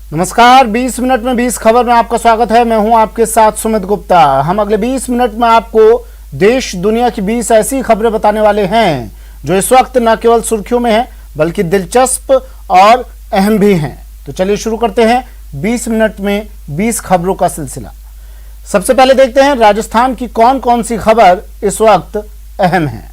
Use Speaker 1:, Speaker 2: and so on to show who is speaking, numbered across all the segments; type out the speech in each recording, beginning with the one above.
Speaker 1: नमस्कार, 20 मिनट में 20 खबर में आपका स्वागत है। मैं हूं आपके साथ सुमित गुप्ता। हम अगले 20 मिनट में आपको देश दुनिया की 20 ऐसी खबरें बताने वाले हैं जो इस वक्त न केवल सुर्खियों में हैं बल्कि दिलचस्प और अहम भी हैं। तो चलिए शुरू करते हैं 20 मिनट में 20 खबरों का सिलसिला। सबसे पहले देखते हैं राजस्थान की कौन कौन सी खबर इस वक्त अहम है।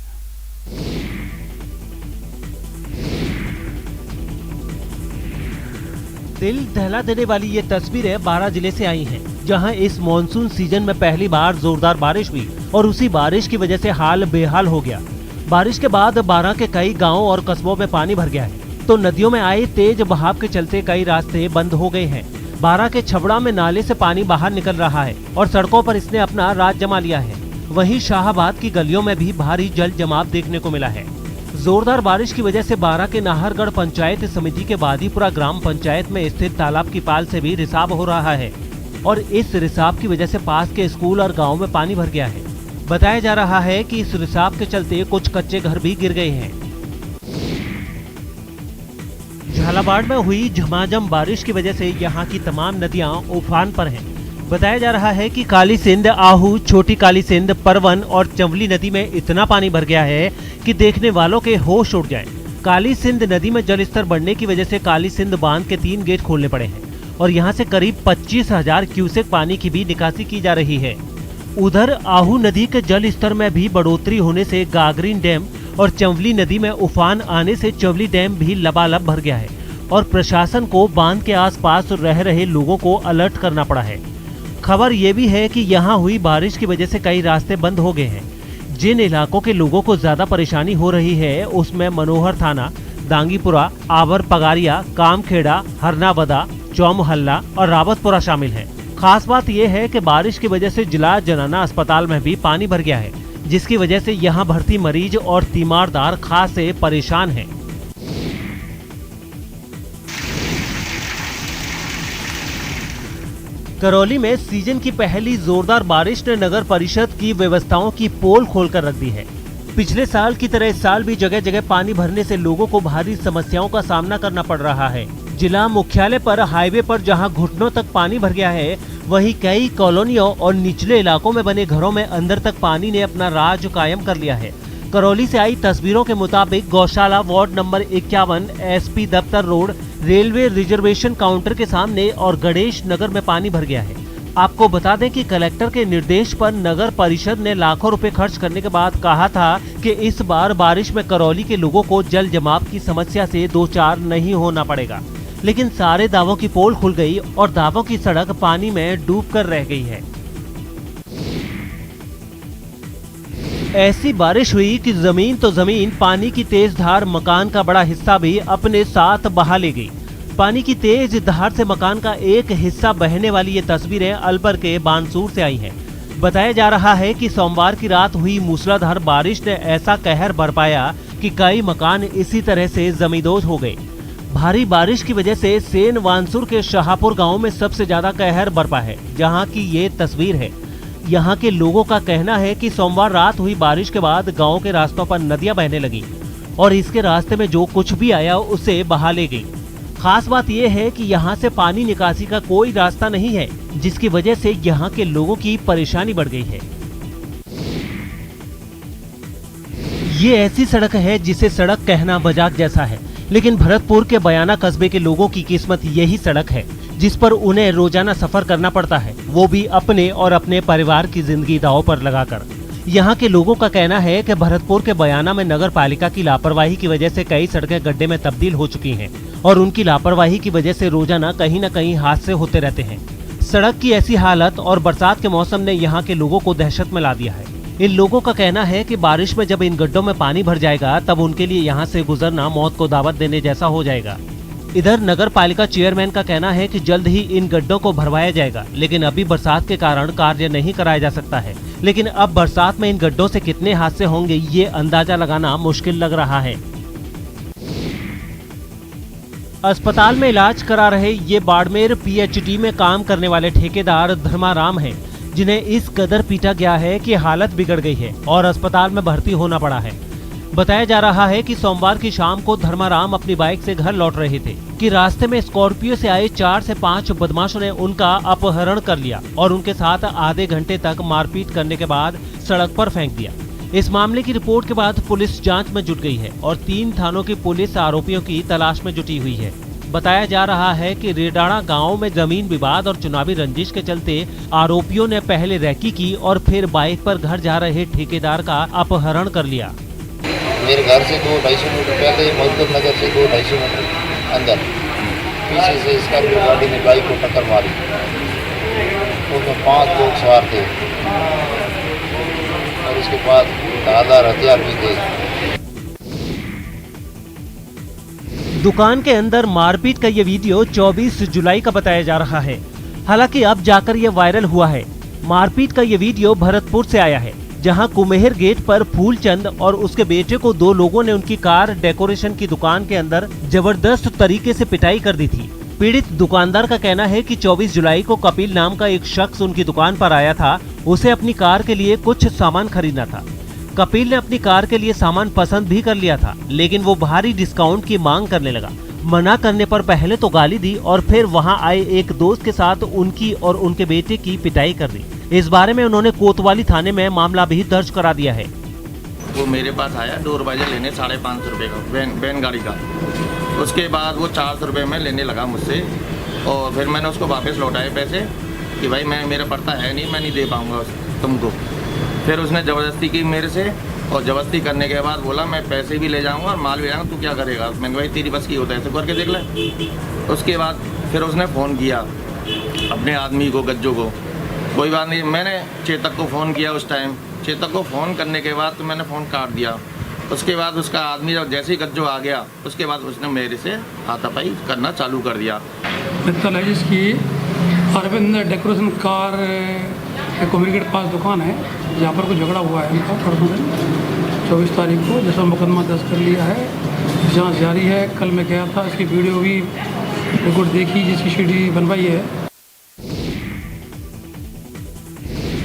Speaker 2: दिल दहला देने वाली ये तस्वीरें 12 जिले से आई हैं, जहां इस मॉनसून सीजन में पहली बार जोरदार बारिश हुई और उसी बारिश की वजह से हाल बेहाल हो गया। बारिश के बाद 12 के कई गांवों और कस्बों में पानी भर गया है, तो नदियों में आए तेज बहाव के चलते कई रास्ते बंद हो गए हैं। 12 के छबड़ा में नाले से पानी बाहर निकल रहा है और सड़कों पर इसने अपना राज जमा लिया है। वहीं शाहाबाद की गलियों में भी भारी जल जमाव देखने को मिला है। जोरदार बारिश की वजह से 12 के नाहरगढ़ पंचायत समिति के बादीपुरा ग्राम पंचायत में स्थित तालाब की पाल से भी रिसाव हो रहा है और इस रिसाव की वजह से पास के स्कूल और गांव में पानी भर गया है। बताया जा रहा है कि इस रिसाव के चलते कुछ कच्चे घर भी गिर गए हैं। झालावाड़ में हुई झमाझम बारिश की वजह से यहां की तमाम नदियां उफान पर हैं। बताया जा रहा है कि काली सिंध, आहू, छोटी काली सिंध, परवन और चंवली नदी में इतना पानी भर गया है कि देखने वालों के होश उड़ जाएं। काली सिंध नदी में जल स्तर बढ़ने की वजह से काली सिंध बांध के 3 गेट खोलने पड़े हैं और यहां से करीब 25,000 क्यूसेक पानी की भी निकासी की जा रही है। उधर आहू नदी के जल स्तर में भी बढ़ोतरी होने से गागरीन डैम और चंवली नदी में उफान आने से चंवली डैम भी लबालब भर गया है और प्रशासन को बांध के आसपास रह रहे लोगों को अलर्ट करना पड़ा है। खबर ये भी है कि यहाँ हुई बारिश की वजह से कई रास्ते बंद हो गए हैं। जिन इलाकों के लोगों को ज्यादा परेशानी हो रही है उसमें मनोहर थाना, दांगीपुरा, आवर पगारिया, कामखेड़ा, हरनावदा, चौमहल्ला और रावतपुरा शामिल हैं। खास बात यह है कि बारिश की वजह से जिला जनाना अस्पताल में भी पानी भर गया है, जिसकी वजह से यहाँ भर्ती मरीज और तीमारदार खासे परेशान हैं। करौली में सीजन की पहली जोरदार बारिश ने नगर परिषद की व्यवस्थाओं की पोल खोलकर रख दी है। पिछले साल की तरह इस साल भी जगह जगह पानी भरने से लोगों को भारी समस्याओं का सामना करना पड़ रहा है। जिला मुख्यालय पर हाईवे पर जहां घुटनों तक पानी भर गया है, वहीं कई कॉलोनियों और निचले इलाकों में बने घरों में अंदर तक पानी ने अपना राज कायम कर लिया है। करौली से आई तस्वीरों के मुताबिक गौशाला वार्ड नंबर 51, SP दफ्तर रोड, रेलवे रिजर्वेशन काउंटर के सामने और गणेश नगर में पानी भर गया है। आपको बता दें कि कलेक्टर के निर्देश पर नगर परिषद ने लाखों रुपए खर्च करने के बाद कहा था कि इस बार बारिश में करौली के लोगों को जल जमाव की समस्या से दो चार नहीं होना पड़ेगा, लेकिन सारे दावों की पोल खुल गई और दावों की सड़क पानी में डूबकर रह गई है। ऐसी बारिश हुई कि जमीन तो जमीन, पानी की तेज धार मकान का बड़ा हिस्सा भी अपने साथ बहा ले गई। पानी की तेज धार से मकान का एक हिस्सा बहने वाली ये तस्वीरें अलवर के बानसूर से आई हैं। बताया जा रहा है कि सोमवार की रात हुई मूसलाधार बारिश ने ऐसा कहर बरपाया कि कई मकान इसी तरह से जमींदोज हो गए। भारी बारिश की वजह से सेन वानसूर के शाहपुर गाँव में सबसे ज्यादा कहर बरपा है, जहाँ की ये तस्वीर है। यहाँ के लोगों का कहना है कि सोमवार रात हुई बारिश के बाद गांव के रास्तों पर नदियां बहने लगी और इसके रास्ते में जो कुछ भी आया उसे बहा ले गई। खास बात यह है कि यहाँ से पानी निकासी का कोई रास्ता नहीं है, जिसकी वजह से यहाँ के लोगों की परेशानी बढ़ गई है। ये ऐसी सड़क है जिसे सड़क कहना मजाक जैसा है, लेकिन भरतपुर के बयाना कस्बे के लोगों की किस्मत यही सड़क है जिस पर उन्हें रोजाना सफर करना पड़ता है, वो भी अपने और अपने परिवार की जिंदगी दांव पर लगाकर। यहाँ के लोगों का कहना है कि भरतपुर के बयाना में नगर पालिका की लापरवाही की वजह से कई सड़कें गड्ढे में तब्दील हो चुकी हैं और उनकी लापरवाही की वजह से रोजाना कहीं न कहीं हादसे होते रहते हैं। सड़क की ऐसी हालत और बरसात के मौसम ने यहाँ के लोगों को दहशत में ला दिया है। इन लोगों का कहना है कि बारिश में जब इन गड्ढों में पानी भर जाएगा तब उनके लिए यहाँ से गुजरना मौत को दावत देने जैसा हो जाएगा। इधर नगर पालिका चेयरमैन का कहना है कि जल्द ही इन गड्ढों को भरवाया जाएगा, लेकिन अभी बरसात के कारण कार्य नहीं कराया जा सकता है। लेकिन अब बरसात में इन गड्ढों से कितने हादसे होंगे ये अंदाजा लगाना मुश्किल लग रहा है। अस्पताल में इलाज करा रहे ये बाड़मेर PHD में काम करने वाले ठेकेदार धर्माराम हैं, जिन्हें इस कदर पीटा गया है कि हालत बिगड़ गई है और अस्पताल में भर्ती होना पड़ा है। बताया जा रहा है कि सोमवार की शाम को धर्माराम अपनी बाइक से घर लौट रहे थे कि रास्ते में स्कॉर्पियो से आए 4 से 5 बदमाशों ने उनका अपहरण कर लिया और उनके साथ आधे घंटे तक मारपीट करने के बाद सड़क पर फेंक दिया। इस मामले की रिपोर्ट के बाद पुलिस जांच में जुट गई है और 3 थानों की पुलिस आरोपियों की तलाश में जुटी हुई है। बताया जा रहा है कि रेडाड़ा गांव में जमीन विवाद और चुनावी रंजिश के चलते आरोपियों ने पहले रैकी की और फिर बाइक पर घर जा रहे ठेकेदार का अपहरण कर लिया।
Speaker 3: मेरे घर से 200-250 मीटर पहले मजदूर नगर से 200-250 मीटर अंदर पीछे से स्कॉर्पियो गाड़ी ने बाइक को टक्कर मारी। उसमें 5 लोग सवार थे और उसके बाद धारदार हथियार भी थे।
Speaker 2: दुकान के अंदर मारपीट का ये वीडियो 24 जुलाई का बताया जा रहा है। हालांकि अब जाकर ये वायरल हुआ है। मारपीट का ये वीडियो भरतपुर से आया है, जहां कुमेहर गेट पर फूलचंद और उसके बेटे को 2 लोगों ने उनकी कार डेकोरेशन की दुकान के अंदर जबरदस्त तरीके से पिटाई कर दी थी। पीड़ित दुकानदार का कहना है कि 24 जुलाई को कपिल नाम का एक शख्स उनकी दुकान पर आया था। उसे अपनी कार के लिए कुछ सामान खरीदना था। कपिल ने अपनी कार के लिए सामान पसंद भी कर लिया था, लेकिन वो भारी डिस्काउंट की मांग करने लगा। मना करने पर पहले तो गाली दी और फिर वहां आए एक दोस्त के साथ उनकी और उनके बेटे की पिटाई कर दी। इस बारे में उन्होंने कोतवाली थाने में मामला भी दर्ज करा दिया है।
Speaker 4: वो मेरे पास आया दरवाजा लेने 550 रुपये का वैन गाड़ी का। उसके बाद वो 400 रुपये में लेने लगा मुझसे और फिर मैंने उसको वापस लौटाए पैसे कि भाई मेरा पड़ता है नहीं, मैं नहीं दे पाऊँगा तुमको। फिर उसने ज़बरदस्ती की मेरे से और ज़बरदस्ती करने के बाद बोला मैं पैसे भी ले जाऊँगा और माल भी जाऊँगा, तू क्या करेगा। मैंने भाई तेरी बस की होता है, ऐसे करके देख ले। उसके बाद फिर उसने फ़ोन किया अपने आदमी को, गज्जो को। कोई बात नहीं, मैंने चेतक को फ़ोन किया उस टाइम। चेतक को फ़ोन करने के बाद तो मैंने फ़ोन काट दिया। उसके बाद उसका आदमी जब जैसे ही गज्जो आ गया, उसके बाद उसने मेरे से हाथापाई करना चालू कर दिया।
Speaker 5: मित्तल है जिसकी अरविंद डेकोरेशन कार कुमेहर गेट पास दुकान है, जहाँ पर कुछ झगड़ा हुआ है उनका परसों दिन 24 तारीख को, जिसका मुकदमा दर्ज कर लिया है। जांच जारी है। कल मैं गया था, इसकी वीडियो भी रिकॉर्ड देखी, जिसकी सीडी बनवाई है।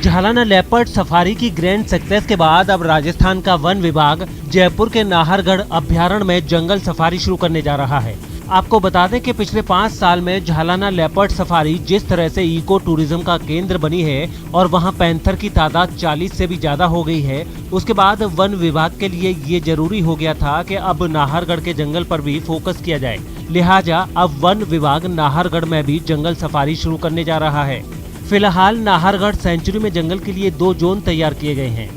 Speaker 2: झालाना लेपर्ड सफारी की ग्रैंड सक्सेस के बाद अब राजस्थान का वन विभाग जयपुर के नाहरगढ़ अभ्यारण्य में जंगल सफारी शुरू करने जा रहा है। आपको बता दें कि पिछले 5 साल में झालाना लेपर्ड सफारी जिस तरह से इको टूरिज्म का केंद्र बनी है और वहां पैंथर की तादाद 40 से भी ज्यादा हो गई है, उसके बाद वन विभाग के लिए ये जरूरी हो गया था कि अब नाहरगढ़ के जंगल पर भी फोकस किया जाए। लिहाजा अब वन विभाग नाहरगढ़ में भी जंगल सफारी शुरू करने जा रहा है। फिलहाल नाहरगढ़ सेंचुरी में जंगल के लिए 2 जोन तैयार किए गए हैं।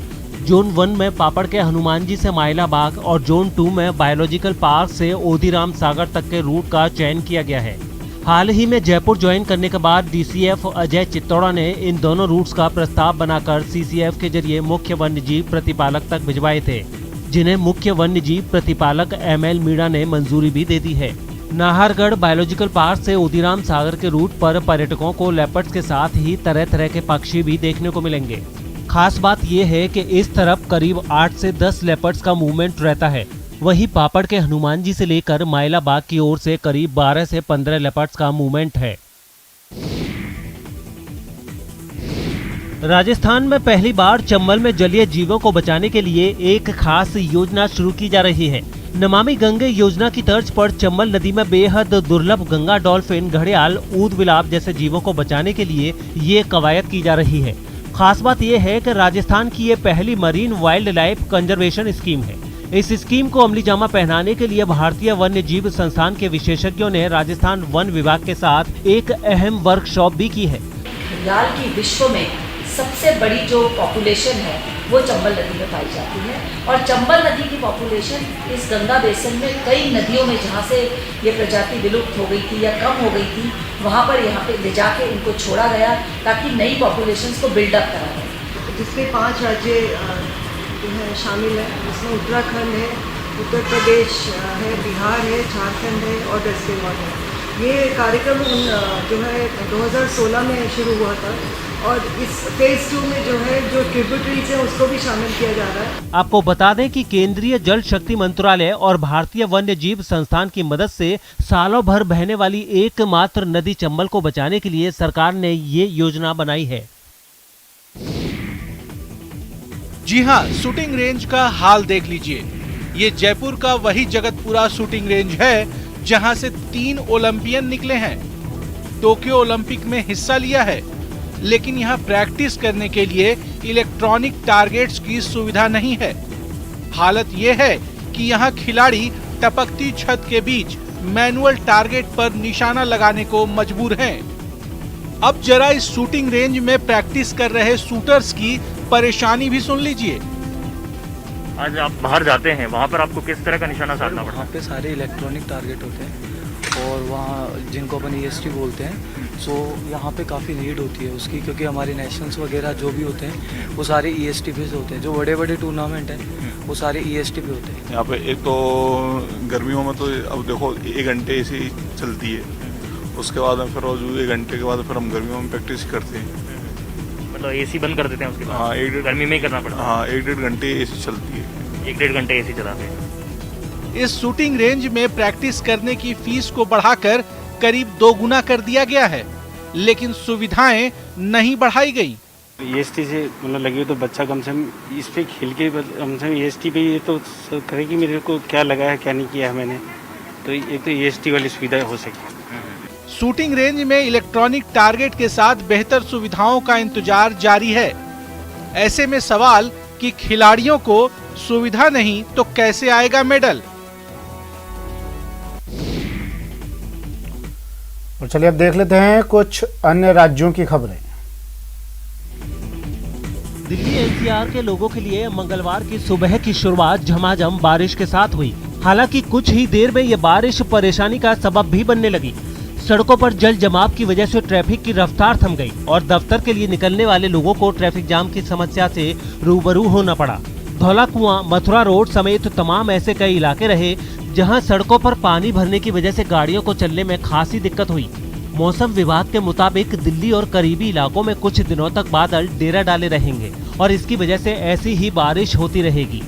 Speaker 2: जोन 1 में पापड़ के हनुमान जी से माइला बाग और जोन 2 में बायोलॉजिकल पार्क से ओदीराम सागर तक के रूट का चयन किया गया है। हाल ही में जयपुर ज्वाइन करने के बाद डीसीएफ अजय चित्तौड़ा ने इन दोनों रूट्स का प्रस्ताव बनाकर सीसीएफ के जरिए मुख्य वन्यजीव प्रतिपालक तक भिजवाए थे, जिन्हें मुख्य वन्यजीव प्रतिपालक ML मीणा ने मंजूरी भी दे दी है। नाहरगढ़ बायोलॉजिकल पार्क से ओदीराम सागर के रूट पर पर्यटकों को लेपर्ड्स के साथ ही तरह तरह के पक्षी भी देखने को मिलेंगे। खास बात यह है कि इस तरफ करीब 8 से 10 लेपर्ड्स का मूवमेंट रहता है, वहीं पापड़ के हनुमान जी से लेकर माइला बाग की ओर से करीब 12 से 15 लेपर्ड्स का मूवमेंट है। राजस्थान में पहली बार चंबल में जलीय जीवों को बचाने के लिए एक खास योजना शुरू की जा रही है। नमामि गंगे योजना की तर्ज पर चंबल नदी में बेहद दुर्लभ गंगा डॉल्फिन, घड़ियाल, ऊद बिलाव जैसे जीवों को बचाने के लिए ये कवायद की जा रही है। खास बात यह है कि राजस्थान की ये पहली marine wild life conservation scheme है। इस स्कीम को अमली जामा पहनाने के लिए भारतीय वन्य जीव संस्थान के विशेषज्ञों ने राजस्थान वन विभाग के साथ एक अहम वर्कशॉप भी की है।
Speaker 6: घड़ियाल की विश्व में सबसे बड़ी जो पॉपुलेशन है वो चंबल नदी में पाई जाती है और चंबल नदी की पॉपुलेशन इस गंगा बेसिन में कई नदियों में जहाँ से ये प्रजाति विलुप्त हो गई थी या कम हो गई थी, वहाँ पर यहाँ पे ले जाके इनको छोड़ा गया ताकि नई पॉपुलेशंस को बिल्डअप करा जाए।
Speaker 7: जिसमें 5 राज्य जो है शामिल है, जिसमें उत्तराखंड है, उत्तर प्रदेश है, बिहार है, झारखंड है और वेस्ट बंगाल है। ये कार्यक्रम जो है 2016 में शुरू हुआ था और इस फेज 2 में जो है जो ट्रिब्यूटरीज है उसको भी शामिल किया जा रहा है।
Speaker 2: आपको बता दें कि केंद्रीय जल शक्ति मंत्रालय और भारतीय वन्य जीव संस्थान की मदद से सालों भर बहने वाली एकमात्र नदी चंबल को बचाने के लिए सरकार ने ये योजना बनाई है।
Speaker 8: जी हां, शूटिंग रेंज का हाल देख लीजिए। ये जयपुर का वही जगतपुरा शूटिंग रेंज है जहां से 3 ओलंपियन निकले हैं। टोक्यो ओलंपिक में हिस्सा लिया है, लेकिन यहाँ प्रैक्टिस करने के लिए इलेक्ट्रॉनिक टारगेट्स की सुविधा नहीं है। हालत ये है कि यहाँ खिलाड़ी टपकती छत के बीच मैनुअल टारगेट पर निशाना लगाने को मजबूर हैं। अब जरा इस शूटिंग रेंज में प्रैक्टिस कर रहे शूटर्स की परेशानी भी सुन लीजिए।
Speaker 9: आज आप बाहर जाते हैं, वहाँ पर आपको किस तरह का निशाना साधना पड़ता है?
Speaker 10: वहाँ पे सारे इलेक्ट्रॉनिक टारगेट होते हैं और वहाँ जिनको अपन EST बोलते हैं, सो यहाँ पे काफ़ी नीड होती है उसकी, क्योंकि हमारे नेशनल्स वगैरह जो भी होते हैं वो सारे EST पे होते हैं। जो बड़े बड़े टूर्नामेंट हैं वो सारे EST पे होते हैं।
Speaker 11: यहाँ पे एक तो गर्मियों में तो अब देखो 1 घंटे ऐसी चलती है, उसके बाद में फिर रोज 1 घंटे के बाद फिर हम गर्मियों में प्रैक्टिस करते हैं।
Speaker 9: मतलब AC बंद कर देते हैं उसके बाद?
Speaker 11: हाँ, 1-1.5
Speaker 9: गर्मी में ही करना पड़ता है।
Speaker 11: हाँ, 1-1.5 घंटे AC चलती है।
Speaker 9: 1-1.5 घंटे AC चलाते हैं।
Speaker 8: इस शूटिंग रेंज में प्रैक्टिस करने की फीस को बढ़ाकर करीब 2 गुना कर दिया गया है, लेकिन सुविधाएं नहीं बढ़ाई गई।
Speaker 12: EST से मतलब लगी हो तो बच्चा कम से कम इस पे खेल के कम से कम EST पे ये तो करे कि मेरे को क्या लगा है क्या नहीं किया है मैंने, तो एक तो EST वाली सुविधा हो सके।
Speaker 8: शूटिंग रेंज में इलेक्ट्रॉनिक टारगेट के साथ बेहतर सुविधाओं का इंतजार जारी है। ऐसे में सवाल कि खिलाड़ियों को सुविधा नहीं तो कैसे आएगा मेडल।
Speaker 1: और चलिए अब देख लेते हैं कुछ अन्य राज्यों की खबरें।
Speaker 2: दिल्ली NCR के लोगों के लिए मंगलवार की सुबह की शुरुआत झमाझम बारिश के साथ हुई। हालांकि कुछ ही देर में ये बारिश परेशानी का सबब भी बनने लगी। सड़कों पर जल जमाव की वजह से ट्रैफिक की रफ्तार थम गई और दफ्तर के लिए निकलने वाले लोगों को ट्रैफिक जाम की समस्या से रूबरू होना पड़ा। धौला कुआं, मथुरा रोड समेत तमाम ऐसे कई इलाके रहे जहां सड़कों पर पानी भरने की वजह से गाड़ियों को चलने में खासी दिक्कत हुई। मौसम विभाग के मुताबिक दिल्ली और करीबी इलाकों में कुछ दिनों तक बादल डेरा डाले रहेंगे और इसकी वजह से ऐसी ही बारिश होती रहेगी।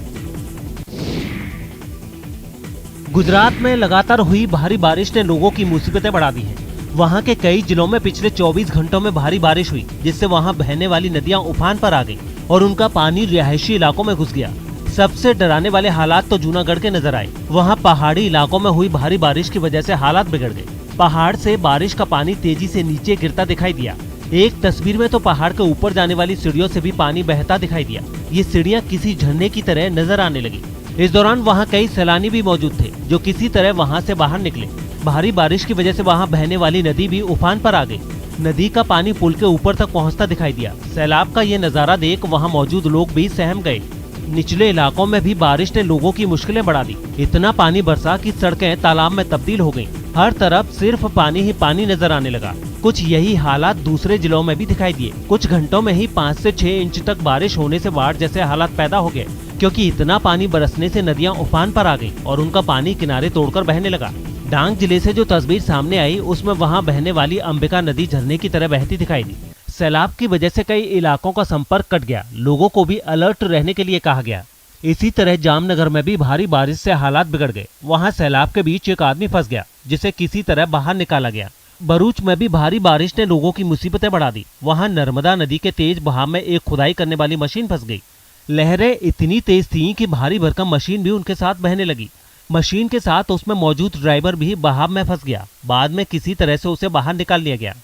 Speaker 2: गुजरात में लगातार हुई भारी बारिश ने लोगों की मुसीबतें बढ़ा दी हैं। वहां के कई जिलों में पिछले 24 घंटों में भारी बारिश हुई, जिससे वहां बहने वाली नदियां उफान पर आ गईं और उनका पानी रिहायशी इलाकों में घुस गया। सबसे डराने वाले हालात तो जूनागढ़ के नजर आए। वहां पहाड़ी इलाकों में हुई भारी बारिश की वजह से हालात बिगड़ गए। पहाड़ से बारिश का पानी तेजी से नीचे गिरता दिखाई दिया। एक तस्वीर में तो पहाड़ के ऊपर जाने वाली सीढ़ियों से भी पानी बहता दिखाई दिया। ये सीढ़ियां किसी झरने की तरह नजर आने लगी। इस दौरान वहां कई सैलानी भी मौजूद थे जो किसी तरह वहां से बाहर निकले। भारी बारिश की वजह से वहां बहने वाली नदी भी उफान पर आ गई। नदी का पानी पुल के ऊपर तक पहुंचता दिखाई दिया। सैलाब का ये नजारा देख वहां मौजूद लोग भी सहम गए। निचले इलाकों में भी बारिश ने लोगों की मुश्किलें बढ़ा दी। इतना पानी बरसा कि सड़कें तालाब में तब्दील हो गईं। हर तरफ सिर्फ पानी ही पानी नजर आने लगा। कुछ यही हालात दूसरे जिलों में भी दिखाई दिए। कुछ घंटों में ही 5 से 6 इंच तक बारिश होने से बाढ़ जैसे हालात पैदा हो गए, क्योंकि इतना पानी बरसने से नदियां उफान पर आ गईं और उनका पानी किनारे तोड़कर बहने लगा। डांग जिले से जो तस्वीर सामने आई उसमें वहां बहने वाली अंबिका नदी झरने की तरह बहती दिखाई दी। सैलाब की वजह से कई इलाकों का संपर्क कट गया। लोगों को भी अलर्ट रहने के लिए कहा गया। इसी तरह जामनगर में भी भारी बारिश से हालात बिगड़ गए। वहां सैलाब के बीच एक आदमी फंस गया, जिसे किसी तरह बाहर निकाला गया। भरूच में भी भारी बारिश ने लोगों की मुसीबतें बढ़ा दी। वहां नर्मदा नदी के तेज बहाव में एक खुदाई करने वाली मशीन फंस गई। लहरें इतनी तेज थीं कि भारी भरकम मशीन भी उनके साथ बहने लगी। मशीन के साथ उसमें मौजूद ड्राइवर भी बहाव में फंस गया। बाद में किसी तरह से उसे बाहर निकाल लिया गया।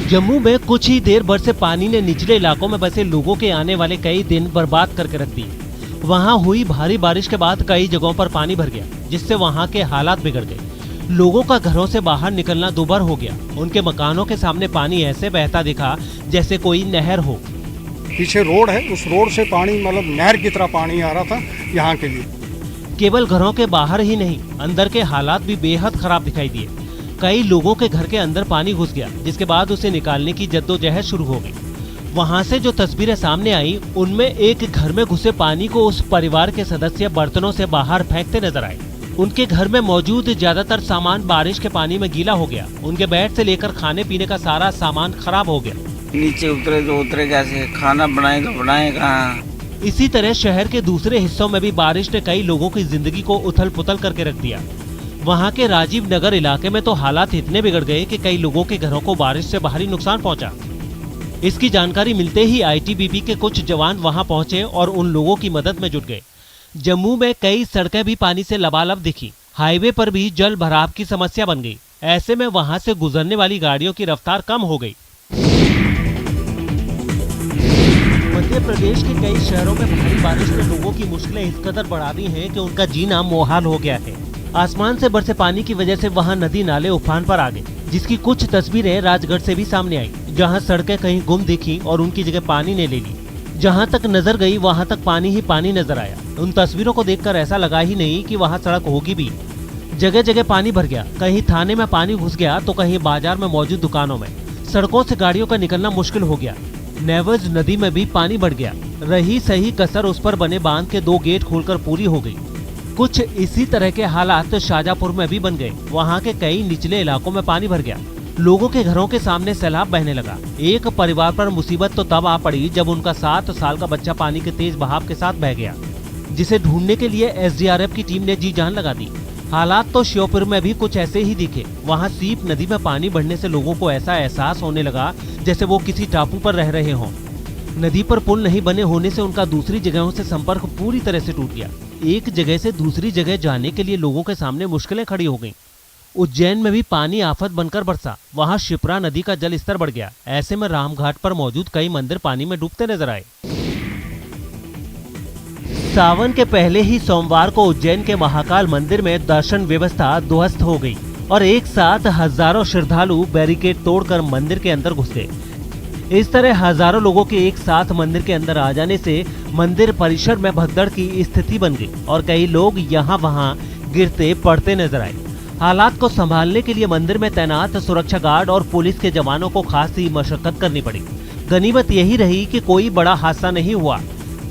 Speaker 2: जम्मू में कुछ ही देर बरसे पानी ने निचले इलाकों में बसे लोगों के आने वाले कई दिन बर्बाद करके रख दिए। वहां हुई भारी बारिश के बाद कई जगहों पर पानी भर गया, जिससे वहां के हालात बिगड़ गए। लोगों का घरों से बाहर निकलना दुभर हो गया। उनके मकानों के सामने पानी ऐसे बहता दिखा जैसे कोई नहर हो।
Speaker 13: पीछे रोड है, उस रोड से पानी मतलब नहर की तरह पानी आ रहा था यहाँ के लिए।
Speaker 2: केवल घरों के बाहर ही नहीं, अंदर के हालात भी बेहद खराब दिखाई दिए। कई लोगों के घर के अंदर पानी घुस गया, जिसके बाद उसे निकालने की जद्दोजहद शुरू हो गई। वहां से जो तस्वीरें सामने आई उनमें एक घर में घुसे पानी को उस परिवार के सदस्य बर्तनों से बाहर फेंकते नजर आए। उनके घर में मौजूद ज्यादातर सामान बारिश के पानी में गीला हो गया। उनके बेड से लेकर खाने पीने का सारा सामान खराब हो गया।
Speaker 14: नीचे उतरे तो उतरे कैसे, खाना बनाए तो बनाए कहाँ।
Speaker 2: इसी तरह शहर के दूसरे हिस्सों में भी बारिश ने कई लोगों की जिंदगी को उथल पुथल करके रख दिया। वहां के राजीव नगर इलाके में तो हालात इतने बिगड़ गए कि कई लोगों के घरों को बारिश से भारी नुकसान पहुंचा। इसकी जानकारी मिलते ही आईटीबीपी के कुछ जवान वहां पहुंचे और उन लोगों की मदद में जुट गए। जम्मू में कई सड़कें भी पानी से लबालब दिखी। हाईवे पर भी जल भराव की समस्या बन गई। ऐसे में वहां से गुजरने वाली गाड़ियों की रफ्तार कम हो गई। मध्य प्रदेश के कई शहरों में भारी बारिश ने लोगों की मुश्किलें इस कदर बढ़ा दी हैं कि उनका जीना मुहाल हो गया है। आसमान से बरसे पानी की वजह से वहां नदी नाले उफान पर आ गए, जिसकी कुछ तस्वीरें राजगढ़ से भी सामने आई, जहां सड़कें कहीं गुम दिखी और उनकी जगह पानी ने ले ली। जहां तक नजर गई वहां तक पानी ही पानी नजर आया। उन तस्वीरों को देखकर ऐसा लगा ही नहीं कि वहां सड़क होगी भी। जगह जगह पानी भर गया, कहीं थाने में पानी घुस गया तो कहीं बाजार में मौजूद दुकानों में। सड़कों से गाड़ियों का निकलना मुश्किल हो गया। नेवज नदी में भी पानी बढ़ गया। रही सही कसर उस पर बने बांध के 2 गेट खोलकर पूरी हो गई। कुछ इसी तरह के हालात शाजापुर में भी बन गए। वहां के कई निचले इलाकों में पानी भर गया। लोगों के घरों के सामने सैलाब बहने लगा। एक परिवार पर मुसीबत तो तब आ पड़ी जब उनका 7 साल का बच्चा पानी के तेज बहाव के साथ बह गया, जिसे ढूंढने के लिए एसडीआरएफ की टीम ने जी जान लगा दी। हालात तो श्योपुर में भी कुछ ऐसे ही दिखे। वहां सीप नदी में पानी बढ़ने से लोगों को ऐसा एहसास होने लगा जैसे वो किसी टापू पर रह रहे हों। नदी पर पुल नहीं बने होने से उनका दूसरी जगहों से संपर्क पूरी तरह से टूट गया। एक जगह से दूसरी जगह जाने के लिए लोगों के सामने मुश्किलें खड़ी हो गईं। उज्जैन में भी पानी आफत बनकर बरसा। वहां शिप्रा नदी का जल स्तर बढ़ गया। ऐसे में रामघाट पर मौजूद कई मंदिर पानी में डूबते नजर आए। सावन के पहले ही सोमवार को उज्जैन के महाकाल मंदिर में दर्शन व्यवस्था ध्वस्त हो गई और एक साथ हजारों श्रद्धालु बैरिकेड तोड़कर मंदिर के अंदर घुस गए। इस तरह हजारों लोगों के एक साथ मंदिर के अंदर आ जाने से मंदिर परिसर में भगदड़ की स्थिति बन गई और कई लोग यहाँ वहाँ गिरते पड़ते नजर आए। हालात को संभालने के लिए मंदिर में तैनात सुरक्षा गार्ड और पुलिस के जवानों को खासी मशक्कत करनी पड़ी। गनीमत यही रही कि कोई बड़ा हादसा नहीं हुआ।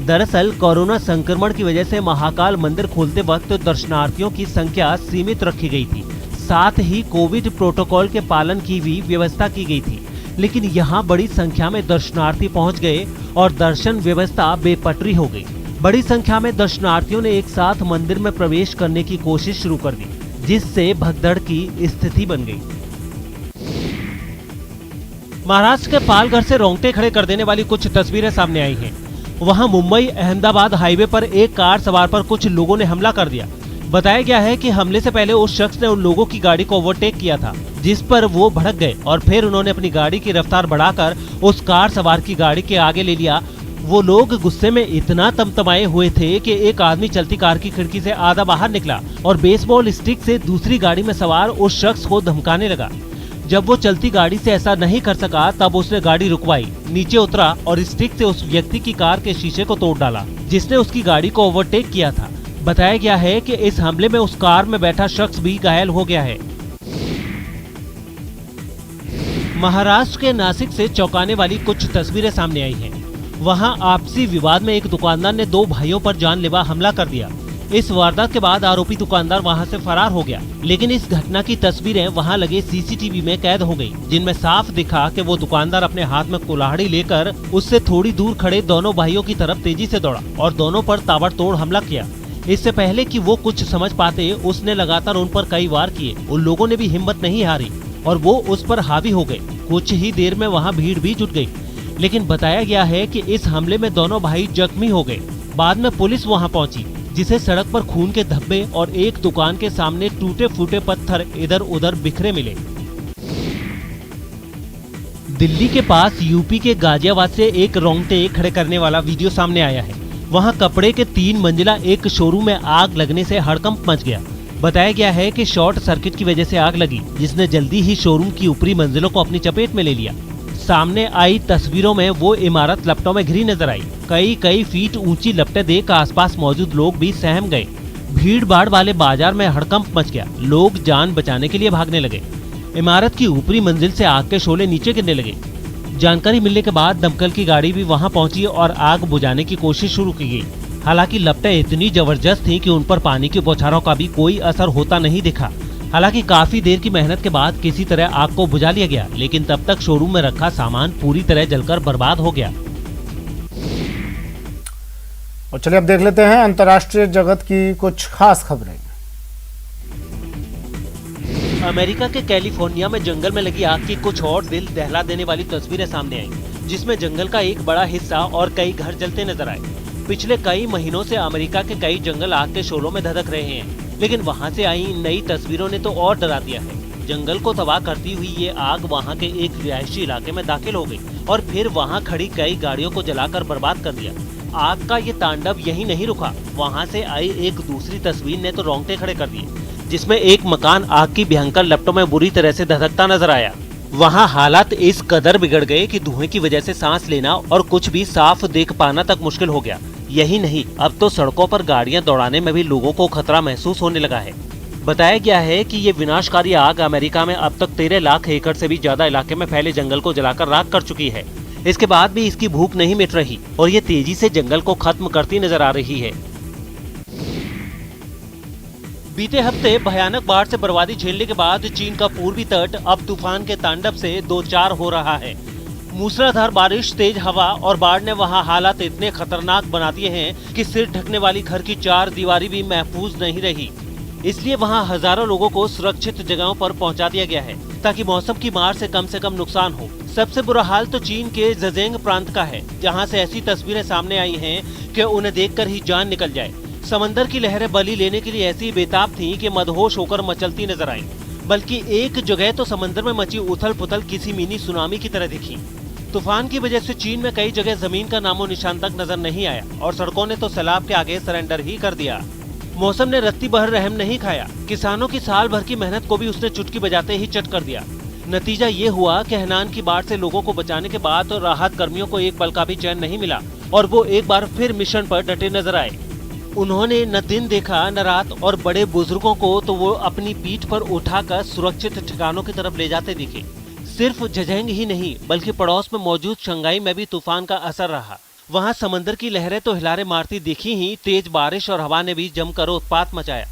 Speaker 2: दरअसल कोरोना संक्रमण की वजह से महाकाल मंदिर खोलते वक्त दर्शनार्थियों की संख्या सीमित रखी गई थी। साथ ही कोविड प्रोटोकॉल के पालन की भी व्यवस्था की गई थी, लेकिन यहाँ बड़ी संख्या में दर्शनार्थी पहुँच गए और दर्शन व्यवस्था बेपटरी हो गई। बड़ी संख्या में दर्शनार्थियों ने एक साथ मंदिर में प्रवेश करने की कोशिश शुरू कर दी, जिससे भगदड़ की स्थिति बन गई। महाराष्ट्र के पालघर से रोंगटे खड़े कर देने वाली कुछ तस्वीरें सामने आई हैं। वहां मुंबई अहमदाबाद हाईवे पर एक कार सवार पर कुछ लोगों ने हमला कर दिया। बताया गया है कि हमले से पहले उस शख्स ने उन लोगों की गाड़ी को ओवरटेक किया था, जिस पर वो भड़क गए और फिर उन्होंने अपनी गाड़ी की रफ्तार बढ़ाकर उस कार सवार की गाड़ी के आगे ले लिया। वो लोग गुस्से में इतना तमतमाए हुए थे कि एक आदमी चलती कार की खिड़की से आधा बाहर निकला और बेसबॉल स्टिक से दूसरी गाड़ी में सवार उस शख्स को धमकाने लगा। जब वो चलती गाड़ी से ऐसा नहीं कर सका तब उसने गाड़ी रुकवाई, नीचे उतरा और स्टिक से उस व्यक्ति की कार के शीशे को तोड़ डाला, जिसने उसकी गाड़ी को ओवरटेक किया था। बताया गया है कि इस हमले में उस कार में बैठा शख्स भी घायल हो गया है। महाराष्ट्र के नासिक से चौंकाने वाली कुछ तस्वीरें सामने आई हैं। वहां आपसी विवाद में एक दुकानदार ने 2 भाइयों पर जानलेवा हमला कर दिया। इस वारदात के बाद आरोपी दुकानदार वहां से फरार हो गया, लेकिन इस घटना की तस्वीरें वहां लगे सीसीटीवी में कैद हो गई, जिनमें साफ दिखा कि वो दुकानदार अपने हाथ में कुल्हाड़ी लेकर उससे थोड़ी दूर खड़े दोनों भाइयों की तरफ तेजी से दौड़ा और दोनों पर ताबड़तोड़ हमला किया। इससे पहले कि वो कुछ समझ पाते, उसने लगातार उन पर कई वार किए। उन लोगों ने भी हिम्मत नहीं हारी और वो उस पर हावी हो गए। कुछ ही देर में वहाँ भीड़ भी जुट गयी, लेकिन बताया गया है कि इस हमले में दोनों भाई जख्मी हो गए। बाद में पुलिस वहां पहुंची, जिसे सड़क पर खून के धब्बे और एक दुकान के सामने टूटे फूटे पत्थर इधर उधर बिखरे मिले। दिल्ली के पास यूपी के गाजियाबाद से एक रोंगटे खड़े करने वाला वीडियो सामने आया है। वहां कपड़े के 3 मंजिला एक शोरूम में आग लगने से हड़कंप मच गया। बताया गया है कि शॉर्ट सर्किट की वजह से आग लगी, जिसने जल्दी ही शोरूम की ऊपरी मंजिलों को अपनी चपेट में ले लिया। सामने आई तस्वीरों में वो इमारत लपटों में घिरी नजर आई। कई फीट ऊंची लपटें देख आसपास मौजूद लोग भी सहम गए। भीड़ भाड़ वाले बाजार में हड़कंप मच गया। लोग जान बचाने के लिए भागने लगे। इमारत की ऊपरी मंजिल से आग के शोले नीचे गिरने लगे। जानकारी मिलने के बाद दमकल की गाड़ी भी वहां पहुंची और आग बुझाने की कोशिश शुरू की गई। हालांकि लपटें इतनी जबरदस्त थीं कि उन पर पानी की बौछारों का भी कोई असर होता नहीं दिखा। हालांकि काफी देर की मेहनत के बाद किसी तरह आग को बुझा लिया गया, लेकिन तब तक शोरूम में रखा सामान पूरी तरह जलकर बर्बाद हो गया।
Speaker 1: और चलिए अब देख लेते हैं अंतर्राष्ट्रीय जगत की कुछ खास खबरें।
Speaker 2: अमेरिका के कैलिफोर्निया में जंगल में लगी आग की कुछ और दिल दहला देने वाली तस्वीरें सामने आई, जिसमें जंगल का एक बड़ा हिस्सा और कई घर जलते नजर आए। पिछले कई महीनों से अमेरिका के कई जंगल आग के शोलों में धधक रहे हैं, लेकिन वहां से आई नई तस्वीरों ने तो और डरा दिया है। जंगल को तबाह करती हुई ये आग वहां के एक रिहायशी इलाके में दाखिल हो गई और फिर वहां खड़ी कई गाड़ियों को जलाकर बर्बाद कर दिया। आग का ये तांडव यही नहीं रुका, वहां से आई एक दूसरी तस्वीर ने तो रोंगटे खड़े कर दिए, जिसमें एक मकान आग की भयंकर लपटों में बुरी तरह से धधकता नजर आया। वहां हालात इस कदर बिगड़ गए कि धुएं की वजह से सांस लेना और कुछ भी साफ देख पाना तक मुश्किल हो गया। यही नहीं, अब तो सड़कों पर गाड़ियां दौड़ाने में भी लोगों को खतरा महसूस होने लगा है। बताया गया है कि ये विनाशकारी आग अमेरिका में अब तक 13 लाख एकड़ से भी ज्यादा इलाके में फैले जंगल को जलाकर राख कर चुकी है। इसके बाद भी इसकी भूख नहीं मिट रही और ये तेजी से जंगल को खत्म करती नजर आ रही है। बीते हफ्ते भयानक बाढ़ से बर्बादी झेलने के बाद चीन का पूर्वी तट अब तूफान के तांडव से दो चार हो रहा है। मूसलाधार बारिश, तेज हवा और बाढ़ ने वहां हालात इतने खतरनाक बना दिए हैं कि सिर ढकने वाली घर की चार दीवारी भी महफूज नहीं रही। इसलिए वहां हजारों लोगों को सुरक्षित जगहों पर पहुंचा दिया गया है ताकि मौसम की मार से कम नुकसान हो। सबसे बुरा हाल तो चीन के ज़ेजिंग प्रांत का है, जहां से ऐसी तस्वीरें सामने आई हैं कि उन्हें देखकर ही जान निकल जाए। समंदर की लहरें बलि लेने के लिए ऐसी बेताब थीं कि मदहोश होकर मचलती नजर आईं। बल्कि एक जगह तो समंदर में मची उथल पुथल किसी मिनी सुनामी की तरह दिखी। तूफान की वजह से चीन में कई जगह जमीन का नामो निशान तक नजर नहीं आया और सड़कों ने तो सैलाब के आगे सरेंडर ही कर दिया। मौसम ने रत्ती भर रहम नहीं खाया, किसानों की साल भर की मेहनत को भी उसने चुटकी बजाते ही चट कर दिया। नतीजा ये हुआ कि हैनान की बाढ़ से लोगों को बचाने के बाद तो राहत कर्मियों को एक पल का भी चैन नहीं मिला और वो एक बार फिर मिशन पर डटे नजर आए। उन्होंने न दिन देखा न रात और बड़े बुजुर्गों को तो वो अपनी पीठ पर उठाकर सुरक्षित ठिकानों की तरफ ले जाते दिखे। सिर्फ ज़ेजिंग ही नहीं बल्कि पड़ोस में मौजूद शंघाई में भी तूफान का असर रहा। वहां समंदर की लहरें तो हिलारे मारती दिखी ही, तेज बारिश और हवा ने भी जमकर उत्पात मचाया।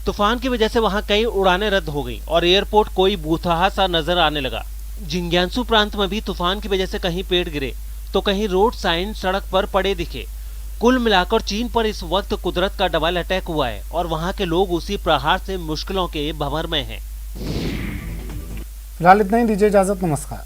Speaker 2: तूफान की वजह से वहां कई उड़ानें रद्द हो गईं और एयरपोर्ट कोई बूथहा सा नजर आने लगा। जिंग्यांसू प्रांत में भी तूफान की वजह से कहीं पेड़ गिरे तो कहीं रोड साइन सड़क पर पड़े दिखे। कुल मिलाकर चीन पर इस वक्त कुदरत का डबल अटैक हुआ है और वहां के लोग उसी प्रहार से मुश्किलों के भंवर में हैं।
Speaker 1: फिलहाल इतना ही, दीजिए इजाजत, नमस्कार।